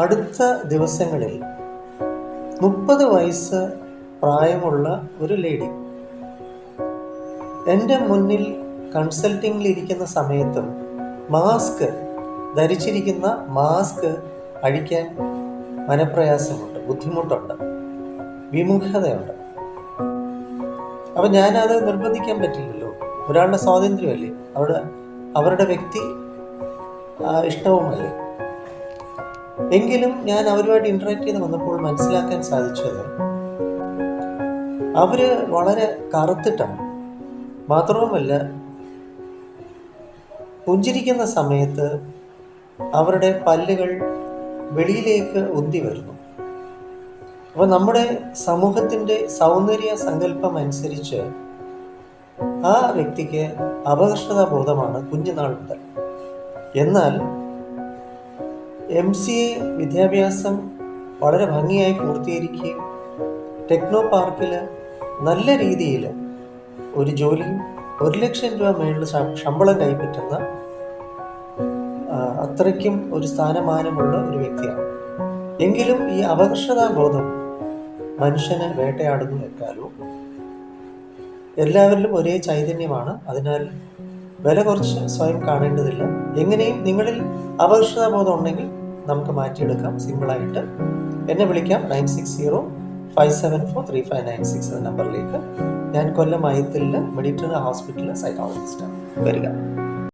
അടുത്ത ദിവസങ്ങളിൽ 30 വയസ്സ് പ്രായമുള്ള ഒരു ലേഡി എൻ്റെ മുന്നിൽ കൺസൾട്ടിങ്ങിൽ ഇരിക്കുന്ന സമയത്തും ധരിച്ചിരിക്കുന്ന മാസ്ക് അഴിക്കാൻ മനപ്രയാസമുണ്ട്, ബുദ്ധിമുട്ടുണ്ട്, വിമുഖതയുണ്ട്. അപ്പം ഞാനത് നിർബന്ധിക്കാൻ പറ്റില്ലല്ലോ. ഒരാളുടെ സ്വാതന്ത്ര്യമല്ലേ, അവരുടെ വ്യക്തി ഇഷ്ടവുമല്ലേ. എങ്കിലും ഞാൻ അവരുമായിട്ട് ഇൻട്രാക്ട് ചെയ്ത് വന്നപ്പോൾ മനസ്സിലാക്കാൻ സാധിച്ചത് അവര് വളരെ കറുത്തിട്ടാണ്. മാത്രവുമല്ല, പുഞ്ചിരിക്കുന്ന സമയത്ത് അവരുടെ പല്ലുകൾ വെളിയിലേക്ക് ഉന്തി വരുന്നു. അപ്പോൾ നമ്മുടെ സമൂഹത്തിൻ്റെ സൗന്ദര്യ സങ്കല്പം അനുസരിച്ച് ആ വ്യക്തിക്ക് അപകർഷതാബോധമാണ് കുഞ്ഞുനാൾ മുതൽ. എന്നാൽ MCA വിദ്യാഭ്യാസം വളരെ ഭംഗിയായി പൂർത്തീകരിക്കുകയും ടെക്നോ പാർക്കിൽ നല്ല രീതിയിൽ ഒരു ജോലിയും 1 ലക്ഷം രൂപ മേളിൽ ശമ്പളം കൈപ്പറ്റുന്ന അത്രയ്ക്കും ഒരു സ്ഥാനമാനമുള്ള ഒരു വ്യക്തിയാണ്. എങ്കിലും ഈ അപകർഷതാബോധം മനുഷ്യനെ വേട്ടയാടുന്നു എക്കാലവും. എല്ലാവരിലും ഒരേ ചൈതന്യമാണ്. അതിനാൽ വില കുറച്ച് സ്വയം കാണേണ്ടതില്ല. എങ്ങനെയും നിങ്ങളിൽ അപകർഷതാബോധം ഉണ്ടെങ്കിൽ നമുക്ക് മാറ്റിയെടുക്കാം സിമ്പിളായിട്ട്. എന്നെ വിളിക്കാം 9605743596 എന്ന നമ്പറിലേക്ക്. ഞാൻ കൊല്ലം അയത്തിലെ മെഡിറ്ററേനിയൻ ഹോസ്പിറ്റലിലെ സൈക്കോളജിസ്റ്റാണ്. വരിക.